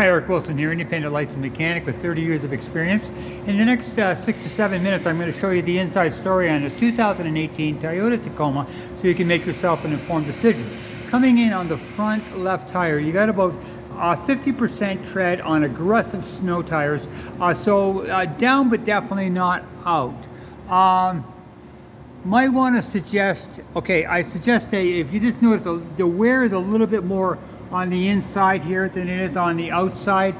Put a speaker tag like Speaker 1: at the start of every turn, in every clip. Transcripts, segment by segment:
Speaker 1: Hi, Eric Wilson here, independent licensed mechanic with 30 years of experience. In the next 6 to 7 minutes, I'm going to show you the inside story on this 2018 Toyota Tacoma so you can make yourself an informed decision. Coming in on the front left tire, you got about 50% tread on aggressive snow tires, so down but definitely not out. Might want to suggest, I suggest that if you just notice the wear is a little bit more on the inside here than it is on the outside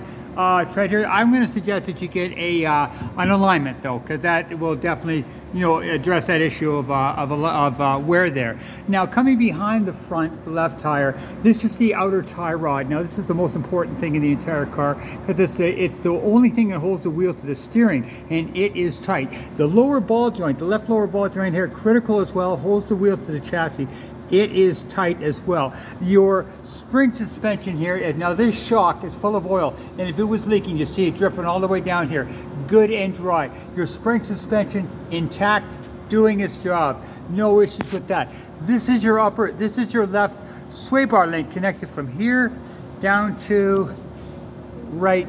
Speaker 1: tread here. I'm going to suggest that you get an alignment though, because that will definitely address that issue of wear there. Now coming behind the front left tire, this is the outer tie rod. Now this is the most important thing in the entire car because it's the only thing that holds the wheel to the steering, and it is tight. The lower ball joint, the left lower ball joint here, critical as well, holds the wheel to the chassis. It is tight as well. Your spring suspension here, now this shock is full of oil, and if it was leaking, you see it dripping all the way down here. Good and dry. Your spring suspension intact, doing its job. No issues with that. This is your left sway bar link connected from here down to right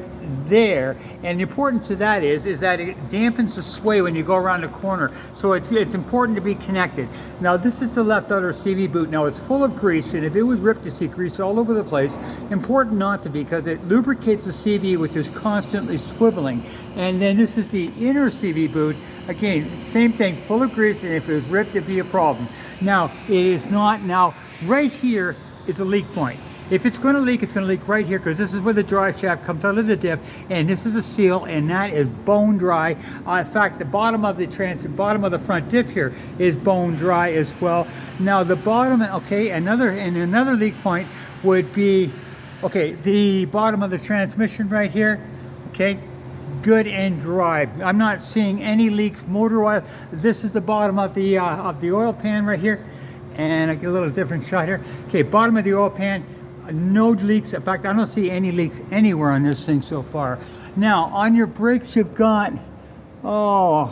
Speaker 1: there, and the importance of that is that it dampens the sway when you go around the corner, so it's important to be connected. Now this is the left outer CV boot. Now it's full of grease, and if it was ripped, you see grease all over the place. Important not to be, because it lubricates the CV, which is constantly swiveling. And then this is the inner CV boot. Again, same thing, full of grease, and if it was ripped, it'd be a problem. Now it is not. Now right here is a leak point. If it's going to leak, it's going to leak right here, because this is where the drive shaft comes out of the diff, and this is a seal, and that is bone dry. In fact, the bottom of the front diff here is bone dry as well. Now the bottom, another leak point would be, the bottom of the transmission right here, good and dry. I'm not seeing any leaks motor oil. This is the bottom of the oil pan right here, and I get a little different shot here. Bottom of the oil pan. No leaks. In fact, I don't see any leaks anywhere on this thing so far. Now on your brakes, you've got on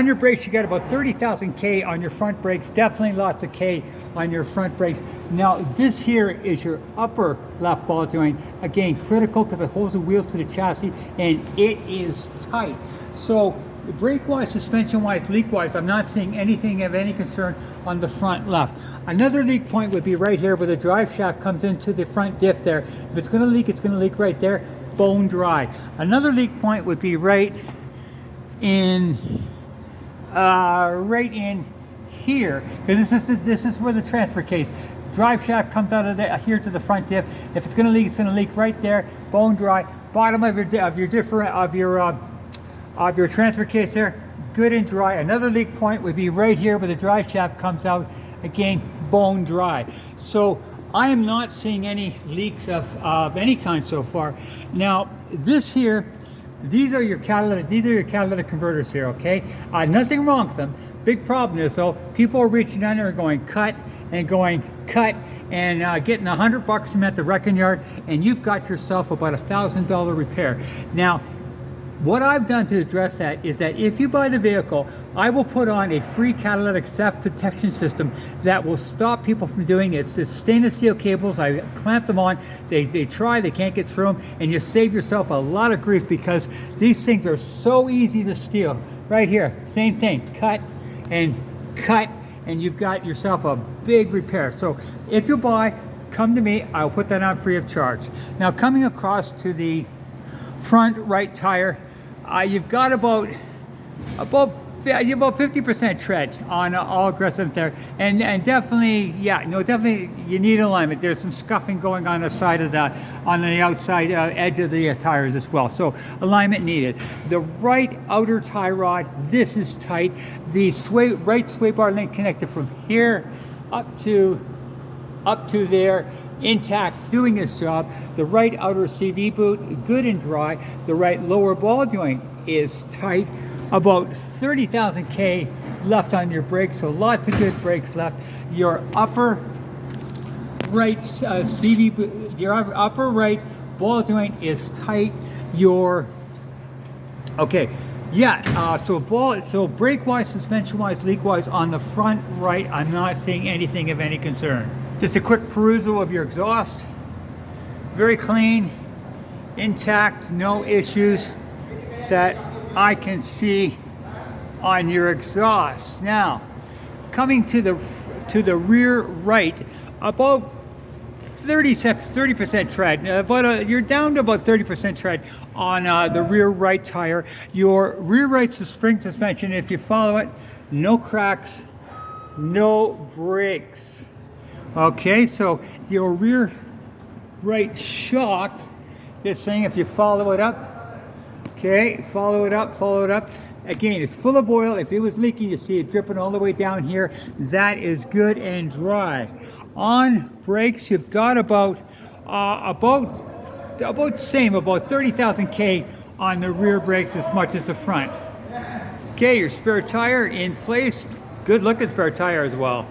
Speaker 1: your brakes you got about 30,000 K on your front brakes. Definitely lots of K on your front brakes. Now this here is your upper left ball joint. Again, critical because it holds the wheel to the chassis, and it is tight. So brake-wise, suspension-wise, leak-wise, I'm not seeing anything of any concern on the front left. Another leak point would be right here where the drive shaft comes into the front diff there. If it's going to leak right there, bone dry. Another leak point would be right in here, because this is where the transfer case. Drive shaft comes out of here to the front diff. If it's going to leak, it's going to leak right there, bone dry. Bottom of your transfer case there, good and dry. Another leak point would be right here where the drive shaft comes out. Again, bone dry. So I am not seeing any leaks of any kind so far. Now this here, these are your catalytic converters here. Nothing wrong with them. Big problem is though, people are reaching down there and going cut and getting $100 from at the wrecking yard, and you've got yourself about $1,000 repair. Now what I've done to address that is that if you buy the vehicle, I will put on a free catalytic theft protection system that will stop people from doing it. It's stainless steel cables. I clamp them on. They can't get through them, and you save yourself a lot of grief, because these things are so easy to steal. Right here, same thing, cut, and you've got yourself a big repair. So if you buy, come to me. I'll put that on free of charge. Now coming across to the front right tire, you've got about 50% tread on all aggressive there, and definitely, definitely you need alignment. There's some scuffing going on the side of on the outside edge of the tires as well. So alignment needed. The right outer tie rod, this is tight. The right sway bar link connected from here up to there, intact, doing its job. The right outer CV boot, good and dry. The right lower ball joint is tight. About 30,000 K left on your brakes, so lots of good brakes left. Your upper right CV boot, your upper right ball joint is tight. So brake-wise, suspension-wise, leak-wise, on the front right, I'm not seeing anything of any concern. Just a quick perusal of your exhaust. very clean, intact, no issues that I can see on your exhaust. Now, coming to the rear right, about 30% tread. You're down to about 30% tread on the rear right tire. Your rear right spring suspension, if you follow it, no cracks, no brakes. Okay, so your rear right shock, this thing, if you follow it up, okay, follow it up. Again, it's full of oil. If it was leaking, you see it dripping all the way down here. That is good and dry. On brakes, you've got about 30,000 K on the rear brakes as much as the front. Okay, your spare tire in place. Good looking spare tire as well.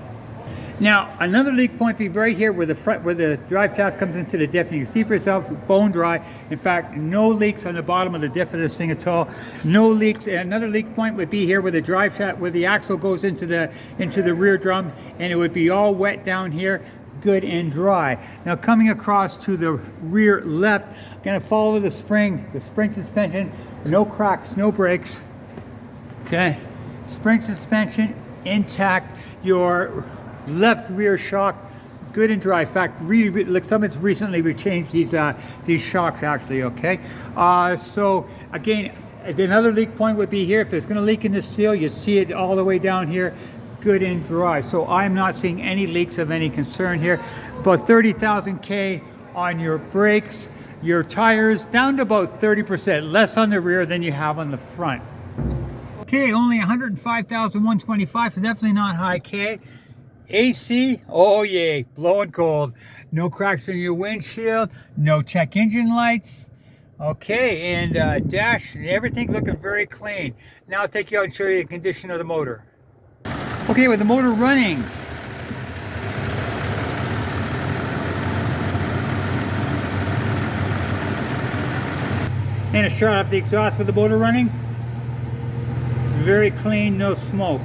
Speaker 1: Now, another leak point would be right here where the drive shaft comes into the diff. And you can see for yourself, bone dry. In fact, no leaks on the bottom of the diff of this thing at all. No leaks. And another leak point would be here where the drive shaft, where the axle goes into the rear drum, and it would be all wet down here, good and dry. Now, coming across to the rear left, I'm gonna follow the spring suspension, no cracks, no brakes. Okay, spring suspension intact. Your left rear shock, good and dry. In fact, really, like someone's recently changed these shocks actually. Okay, so again, another leak point would be here. If it's going to leak in the seal, you see it all the way down here, good and dry. So I'm not seeing any leaks of any concern here. About 30,000 K on your brakes, your tires down to about 30%, less on the rear than you have on the front. Okay, only 105,125, so definitely not high K. AC, oh yeah, blowing cold. No cracks in your windshield, no check engine lights. Okay, and dash, everything looking very clean. Now I'll take you out and show you the condition of the motor. Okay, with the motor running, and a shot up the exhaust with the motor running. Very clean, no smoke.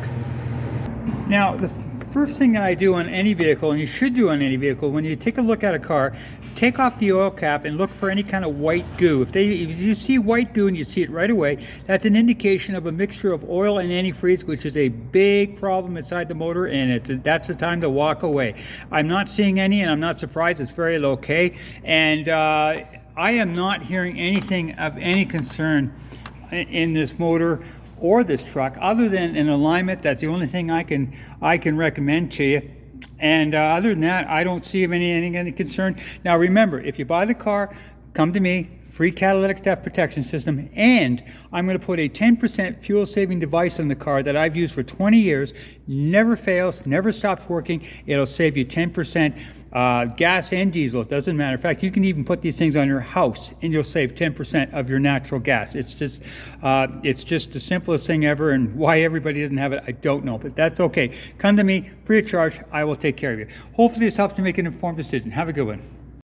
Speaker 1: Now, the first thing that I do on any vehicle, and you should do on any vehicle, when you take a look at a car, take off the oil cap and look for any kind of white goo. If you see white goo and you see it right away, that's an indication of a mixture of oil and antifreeze, which is a big problem inside the motor, and that's the time to walk away. I'm not seeing any, and I'm not surprised. It's very low K, and I am not hearing anything of any concern in this motor or this truck, other than an alignment. That's the only thing I can recommend to you. And other than that, I don't see any concern. Now remember, if you buy the car, come to me, free catalytic theft protection system, and I'm going to put a 10% fuel saving device on the car that I've used for 20 years, never fails, never stops working. It'll save you 10%. Gas and diesel, it doesn't matter. In fact, you can even put these things on your house and you'll save 10% of your natural gas. It's just the simplest thing ever, and why everybody doesn't have it, I don't know, but that's okay. Come to me, free of charge, I will take care of you. Hopefully this helps you make an informed decision. Have a good one.